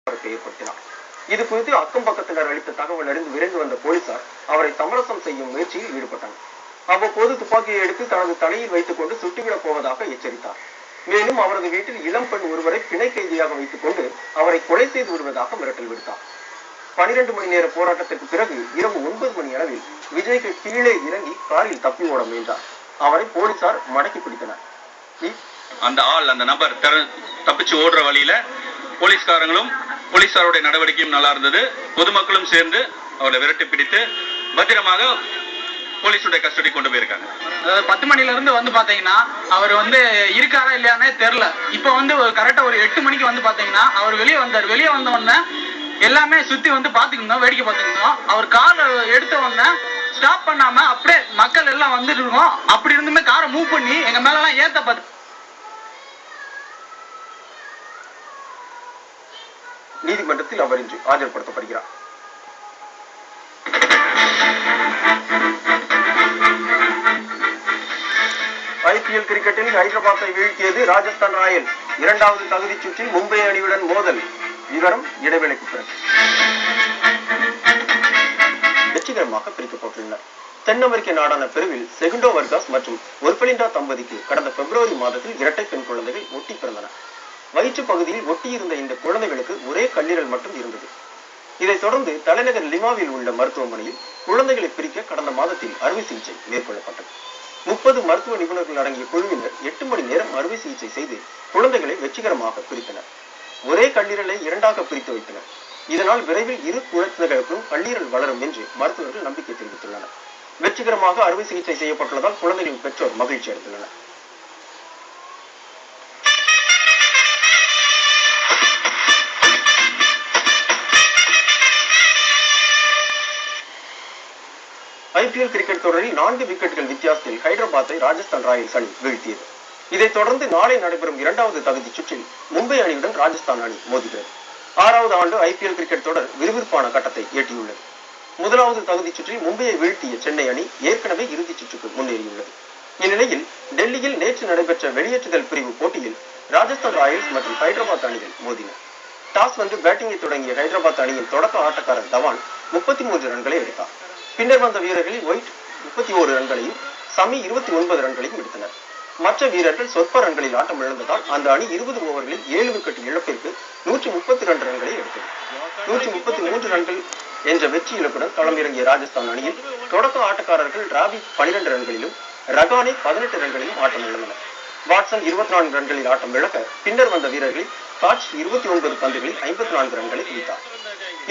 ஏற்படுத்தினார். இது குறித்து அக்கம் பக்கத்தினர் அளித்த தகவல் அறிந்து விரைந்து வந்த போலீசார் அவரை சமரசம் செய்யும் முயற்சியில் ஈடுபட்டனர். அவ்வப்போது துப்பாக்கியை எடுத்து தனது தலையில் வைத்துக் கொண்டு சுட்டுவிடப் போவதாக எச்சரித்தார். மேலும் அவரது வீட்டில் இளம் பெண் ஒருவரை பிணை கைதியாக வைத்துக் கொண்டு அவரை கொலை செய்து விடுவதாக மிரட்டல் விடுத்தார். 12 மணி நேர போராட்டத்திற்கு பிறகு இரவு 9 மணி அளவில் விஜய்க்கு கீழே இறங்கி காரில் தப்பி ஓட முயன்றார். அவரை போலீசார் மடக்கி பிடித்தனர். அந்த நபர் தப்பிச்சு ஓடுற வழியில போலீஸ்காரங்களும் போலீசாருடைய நடவடிக்கையும் நல்லா இருந்தது. பொதுமக்களும் சேர்ந்து அவரை விரட்டி பிடித்து பத்திரமாக போலீஸுடைய கஸ்டடி கொண்டு போயிருக்காங்க. 10 மணில இருந்து வந்து பாத்தீங்கன்னா அவர் இருக்காரா இல்லையானே தெரியல. இப்ப கரெக்டா ஒரு 8 மணிக்கு வந்து பாத்தீங்கன்னா அவர் வெளியே வந்தார். வெளியே வந்த உடனே எல்லாமே சுத்தி பாத்துக்கிட்டோம், வேடிக்கை பார்த்துக்கிட்டோம். அவர் கார் எடுத்த உடனே ஸ்டாப் பண்ணாம அப்படியே மக்கள் எல்லாம் வந்துட்டு இருக்கோம். அப்படி இருந்துமே காரை மூவ் பண்ணி எங்க மேல எல்லாம் ஏத்த பார்த்து நீதிமன்றத்தில் அவர் இன்று ஆஜர்படுத்தப்படுகிறார். ஐபிஎல் கிரிக்கெட்டில் ஹைதராபாத்தை வீழ்த்தியது ராஜஸ்தான் ராயல்ஸ். 2வது தகுதி சுற்றில் மும்பை அணியுடன் மோதல். விவரம் இடைவேளைக்கு பிறகு. வெற்றிகரமாக பிரிக்கப்பட்டுள்ளனர். தென் அமெரிக்க நாடான பெருவில் செகுண்டோ வர்காஸ் மற்றும் ஒர்பலிண்டா தம்பதிக்கு கடந்த பிப்ரவரி மாதத்தில் இரட்டை பெண் குழந்தைகள் ஒட்டி பிறந்தன. வயிற்று பகுதியில் ஒட்டியிருந்த இந்த குழந்தைகளுக்கு ஒரே கல்லீரல் மட்டும் இருந்தது. இதைத் தொடர்ந்து தலைநகர் லிமாவில் உள்ள மருத்துவமனையில் குழந்தைகளை பிரிக்க கடந்த மாதத்தில் அறுவை சிகிச்சை மேற்கொள்ளப்பட்டது. 30 மருத்துவ நிபுணர்கள் அடங்கிய குழுவினர் 8 மணி நேரம் அறுவை சிகிச்சை செய்து குழந்தைகளை வெற்றிகரமாக பிரித்தனர். ஒரே கல்லீரலை 2ஆக பிரித்து வைத்தனர். இதனால் விரைவில் இரு குழந்தைகளுக்கும் கல்லீரல் வளரும் என்று மருத்துவர்கள் நம்பிக்கை தெரிவித்துள்ளனர். வெற்றிகரமாக அறுவை சிகிச்சை செய்யப்பட்டுள்ளதால் குழந்தைகளின் பெற்றோர் மகிழ்ச்சி அடைந்துள்ளனர். ஐபிஎல் கிரிக்கெட் தொடரில் 4 விக்கெட்டுகள் வித்தியாசத்தில் ஹைதராபாத்தை ராஜஸ்தான் ராயல்ஸ் அணி வீழ்த்தியது. இதைத் தொடர்ந்து நாளை நடைபெறும் 2வது தகுதி சுற்றில் மும்பை அணியுடன் ராஜஸ்தான் அணி மோதுகிறது. 6வது ஆண்டு ஐபிஎல் கிரிக்கெட் தொடர் விறுவிறுப்பான கட்டத்தை எட்டியுள்ளது. 1வது தகுதி சுற்றில் மும்பையை வீழ்த்திய சென்னை அணி ஏற்கனவே இறுதிச் சுற்றுக்கு முன்னேறியுள்ளது. இந்நிலையில் டெல்லியில் நேற்று நடைபெற்ற வெளியேற்றுதல் பிரிவு போட்டியில் ராஜஸ்தான் ராயல்ஸ் மற்றும் ஹைதராபாத் அணிகள் மோதின. டாஸ் வென்று பேட்டிங்கை தொடங்கிய ஹைதராபாத் அணியின் தொடக்க ஆட்டக்காரர் தவான் 33 ரன்களை எடுத்தார். பின்னர் வந்த வீரர்களில் ஒயிட் 31 ரன்களையும் சமி 29 ரன்களையும் எடுத்தனர். மற்ற வீரர்கள் சொற்ப ரன்களில் ஆட்டம் இழந்ததால் அந்த அணி 20 ஓவர்களில் 7 விக்கெட் இழப்பிற்கு 132 ரன்களை எடுத்தது. 133 ரன்கள் என்ற வெற்றி இலக்குடன் களமிறங்கிய ராஜஸ்தான் அணியில் தொடக்க ஆட்டக்காரர்கள் ராபி 12 ரன்களிலும் ரகானே 18 ரன்களிலும் ஆட்டம் இழந்தனர். வாட்சன் 24 ரன்களில் ஆட்டம் இழக்க பின்னர் வந்த வீரர்களில் காட்ச் 29 பந்துகளில் 54 ரன்களை குவித்தார்.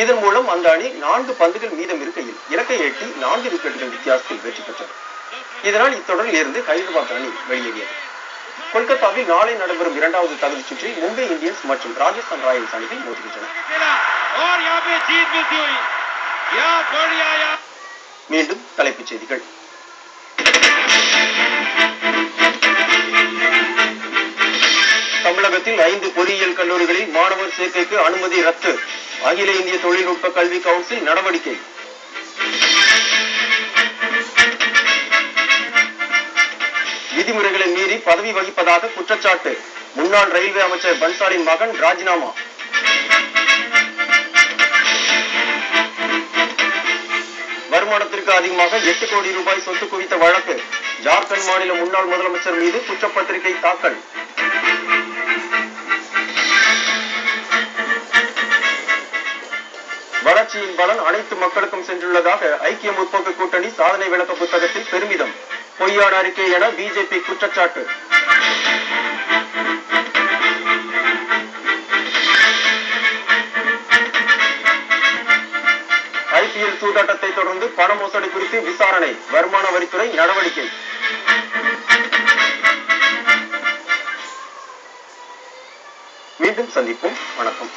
இதன் மூலம் அந்த அணி 4 பந்துகள் மீதம் இருக்கையில் இலக்கை எட்டி 4 விக்கெட்டுகள் வித்தியாசத்தில் வெற்றி பெற்றது. இதனால் இத்தொடரில் இருந்து ஹைதராபாத் அணி வெளியேறியது. கொல்கத்தாவில் நாளை நடைபெறும் 2வது தகுதி சுற்றில் மும்பை இந்தியன்ஸ் மற்றும் ராஜஸ்தான் ராயல்ஸ் அணிகள் மோதுகின்றன. மீண்டும் தலைப்புச் செய்திகள். தமிழகத்தில் 5 பொறியியல் கல்லூரிகளில் மாணவர் சேர்க்கைக்கு அனுமதி ரத்து. அகில இந்திய தொழில்நுட்ப கல்வி கவுன்சில் நடவடிக்கை. விதிமுறைகளை மீறி பதவி வகிப்பதாக குற்றச்சாட்டு. முன்னாள் ரயில்வே அமைச்சர் பன்சாலின் மகன் ராஜினாமா. வருமானத்திற்கு அதிகமாக 8 கோடி ரூபாய் சொத்து குவித்த வழக்கு. ஜார்க்கண்ட் மாநில முன்னாள் முதலமைச்சர் மீது குற்றப்பத்திரிகை தாக்கல். வளர்ச்சியின் பலன் அனைத்து மக்களுக்கும் சென்றுள்ளதாக ஐக்கிய முற்போக்கு கூட்டணி சாதனை விளக்க புத்தகத்தில் பெருமிதம். பொய்யான அறிக்கை என பிஜேபி குற்றச்சாட்டு. ஐபிஎல் சூதாட்டத்தை தொடர்ந்து பண மோசடி குறித்து விசாரணை. வருமான வரித்துறை நடவடிக்கை. மீண்டும் சந்திப்போம். வணக்கம்.